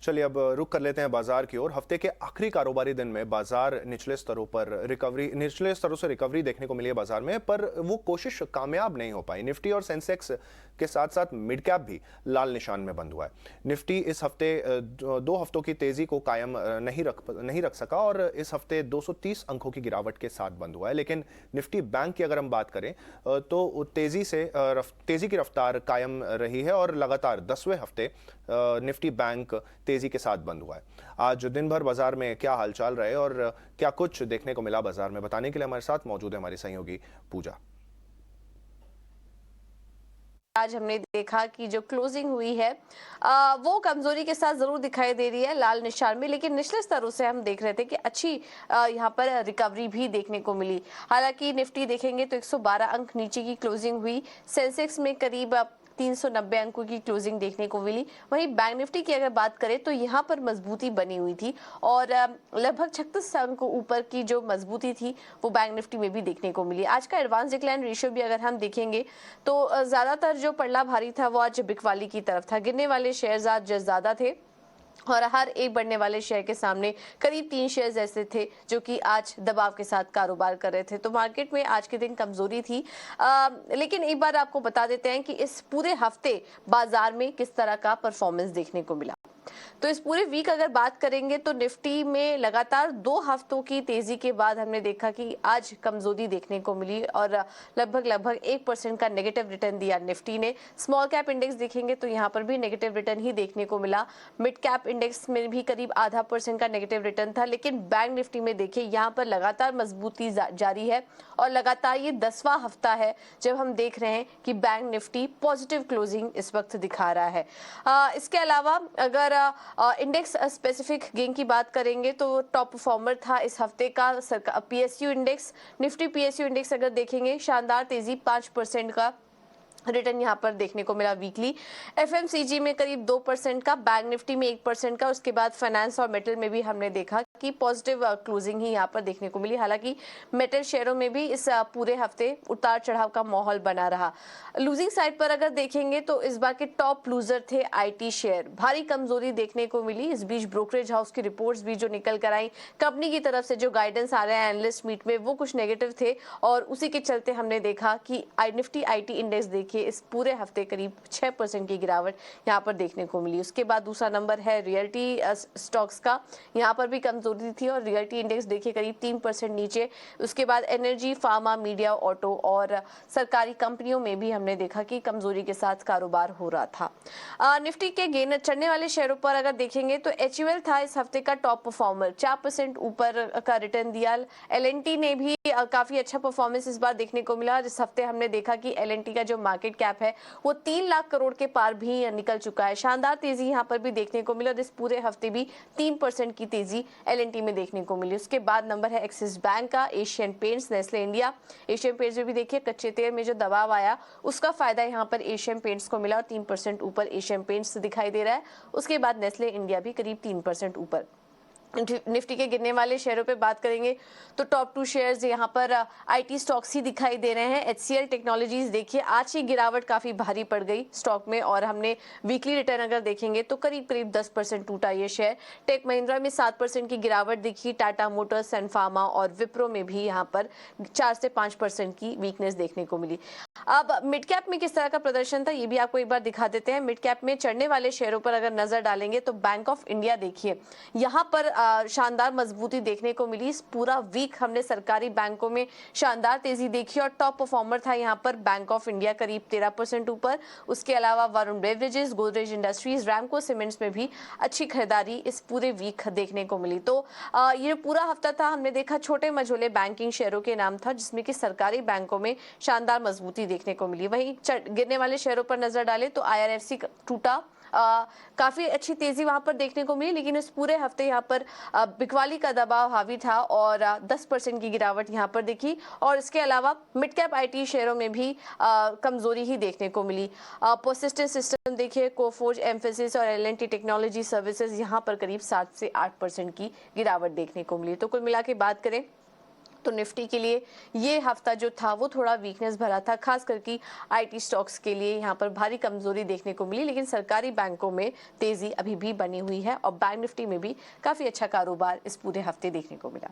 चलिए अब रुक कर लेते हैं बाजार की ओर। हफ्ते के आखिरी कारोबारी दिन में बाजार निचले स्तरों से रिकवरी देखने को मिली है बाजार में, पर वो कोशिश कामयाब नहीं हो पाई। निफ्टी और सेंसेक्स के साथ साथ मिड कैप भी लाल निशान में बंद हुआ है। निफ्टी इस हफ्ते 2 हफ्तों की तेजी को कायम नहीं रख सका और इस हफ्ते 230 अंकों की गिरावट के साथ बंद हुआ है। लेकिन निफ्टी बैंक की अगर हम बात करें तो तेजी की रफ्तार कायम रही है और लगातार 10वें हफ्ते निफ्टी बैंक तेजी के साथ बंद हुआ है। आज दिन भर बाजार में क्या हालचाल रहे और क्या कुछ देखने को मिला बाजार में, बताने के लिए हमारे साथ मौजूद है हमारी सहयोगी पूजा। आज हमने देखा कि जो क्लोजिंग हुई है वो कमजोरी के साथ जरूर दिखाई दे रही है लाल निशान में, लेकिन निचले स्तरों से हम देख रहे थे कि अच्छी यहाँ पर रिकवरी भी देखने को मिली। हालांकि निफ्टी देखेंगे तो 112 अंक नीचे की क्लोजिंग हुई। सेंसेक्स में करीब 390 अंकों की क्लोजिंग देखने को मिली। वहीं बैंक निफ्टी की अगर बात करें तो यहाँ पर मजबूती बनी हुई थी और लगभग 36 अंकों ऊपर की जो मजबूती थी वो बैंक निफ्टी में भी देखने को मिली। आज का एडवांस डिक्लाइन रेशियो भी अगर हम देखेंगे तो ज्यादातर जो पड़ला भारी था वो आज बिकवाली की तरफ था। गिरने वाले शेयर आज ज्यादा थे और हर एक बढ़ने वाले शेयर के सामने करीब 3 शेयर ऐसे थे जो कि आज दबाव के साथ कारोबार कर रहे थे। तो मार्केट में आज के दिन कमजोरी थी। लेकिन एक बार आपको बता देते हैं कि इस पूरे हफ्ते बाजार में किस तरह का परफॉर्मेंस देखने को मिला। तो इस पूरे वीक अगर बात करेंगे तो निफ्टी में लगातार 2 हफ्तों की तेजी के बाद हमने देखा कि आज कमजोरी देखने को मिली और लगभग 1% का नेगेटिव रिटर्न दिया निफ्टी ने। स्मॉल कैप इंडेक्स देखेंगे तो यहाँ पर भी नेगेटिव रिटर्न ही देखने को मिला। मिड कैप इंडेक्स में भी करीब आधा % का नेगेटिव रिटर्न था। लेकिन बैंक निफ्टी में देखिए यहाँ पर लगातार मजबूती जारी है और लगातार ये 10वां हफ्ता है जब हम देख रहे हैं कि बैंक निफ्टी पॉजिटिव क्लोजिंग इस वक्त दिखा रहा है। इसके अलावा अगर इंडेक्स स्पेसिफिक गेन की बात करेंगे तो टॉप परफॉर्मर था इस हफ्ते का PSU index. Nifty PSU index अगर देखेंगे शानदार तेजी 5% का रिटर्न यहाँ पर देखने को मिला वीकली। एफएमसीजी में करीब 2% का, बैंक निफ्टी में 1% का। उसके बाद फाइनेंस और मेटल में भी हमने देखा कि पॉजिटिव क्लोजिंग ही यहाँ पर देखने को मिली। हालांकि मेटल शेयरों में भी इस पूरे हफ्ते उतार चढ़ाव का माहौल बना रहा। लूजिंग साइड पर अगर देखेंगे तो इस बार के टॉप लूजर थे आईटी शेयर। भारी कमजोरी देखने को मिली। इस बीच ब्रोकरेज हाउस की रिपोर्ट्स भी जो निकल कर आई, कंपनी की तरफ से जो गाइडेंस आ रहे हैं एनालिस्ट मीट में, वो कुछ नेगेटिव थे और उसी के चलते हमने देखा कि निफ्टी आईटी इंडेक्स इस पूरे हफ्ते करीब 6% की गिरावट यहां पर देखने को मिली। उसके बाद दूसरा नंबर है रियल्टी स्टॉक्स का। यहां पर भी कमजोरी थी और रियल्टी इंडेक्स देखिए करीब 3% नीचे। उसके बाद एनर्जी, फार्मा, मीडिया, ऑटो और सरकारी कंपनियों में भी हमने देखा कि कमजोरी के साथ कारोबार हो रहा था। निफ्टी के गेन चढ़ने वाले शेयरों पर अगर देखेंगे तो एचयूएल था इस हफ्ते का टॉप परफॉर्मर, 4% ऊपर का रिटर्न दिया। एलएनटी ने भी काफी अच्छा परफॉर्मेंस इस बार देखने को मिला। इस हफ्ते हमने देखा कि एलएनटी का जो मार्केट कैप है वो 3 लाख करोड़ के पार भी निकल चुका है। शानदार तेजी यहां पर भी देखने को मिला और इस पूरे हफ्ते भी 3% की तेजी एलएनटी में देखने को मिली। उसके बाद नंबर है एक्सिस बैंक का, Asian paints, Nestle India. Asian paints में भी देखिए कच्चे तेल में जो दबाव आया उसका फायदा यहां पर एशियन पेंट्स को मिला और 3% ऊपर एशियन पेंट्स दिखाई दे रहा है। उसके बाद नेस्ले इंडिया भी करीब 3% ऊपर। निफ्टी के गिरने वाले शेयरों पे बात करेंगे तो टॉप 2 शेयर्स यहाँ पर आईटी स्टॉक्स ही दिखाई दे रहे हैं। एचसीएल टेक्नोलॉजीज देखिए आज ही गिरावट काफी भारी पड़ गई स्टॉक में और हमने वीकली रिटर्न अगर देखेंगे तो करीब 10% टूटा ये शेयर। टेक महिंद्रा में 7% की गिरावट दिखी। टाटा मोटर्स, सन फार्मा और विप्रो में भी यहाँ पर 4 से 5% की वीकनेस देखने को मिली। अब मिड कैप में किस तरह का प्रदर्शन था ये भी आपको एक बार दिखा देते हैं। मिड कैप में चढ़ने वाले शेयरों पर अगर नजर डालेंगे तो बैंक ऑफ इंडिया देखिए यहाँ पर शानदार मजबूती देखने को मिली। इस पूरा वीक हमने सरकारी बैंकों में शानदार तेजी देखी और टॉप परफॉर्मर था यहाँ पर बैंक ऑफ इंडिया करीब 13% ऊपर। उसके अलावा Varun beverages, Godrej industries, Ramco cements में भी अच्छी खरीदारी इस पूरे वीक देखने को मिली। तो ये पूरा हफ्ता था हमने देखा छोटे मझोले बैंकिंग शेयरों के नाम था जिसमें कि सरकारी बैंकों में शानदार मजबूती देखने को मिली। वहीं गिरने वाले शेयरों पर नजर डालें तो आईआरएफसी टूटा, काफी अच्छी तेजी वहां पर देखने को मिली। लेकिन इस पूरे हफ्ते यहाँ पर बिकवाली का दबाव हावी था और 10% की गिरावट यहाँ पर दिखी। और इसके अलावा मिड कैप आईटी शेयरों में भी कमजोरी ही देखने को मिली। पर्सिस्टेंट सिस्टम देखिए, कोफोर्ज, एम्फेसिस और एलएनटी टेक्नोलॉजी सर्विसेज यहाँ पर करीब 7 से 8% की गिरावट देखने को मिली। तो कुल मिला के बात करें तो निफ्टी के लिए ये हफ्ता जो था वो थोड़ा वीकनेस भरा था, खास करके आईटी स्टॉक्स के लिए यहाँ पर भारी कमजोरी देखने को मिली, लेकिन सरकारी बैंकों में तेजी अभी भी बनी हुई है और बैंक निफ्टी में भी काफी अच्छा कारोबार इस पूरे हफ्ते देखने को मिला।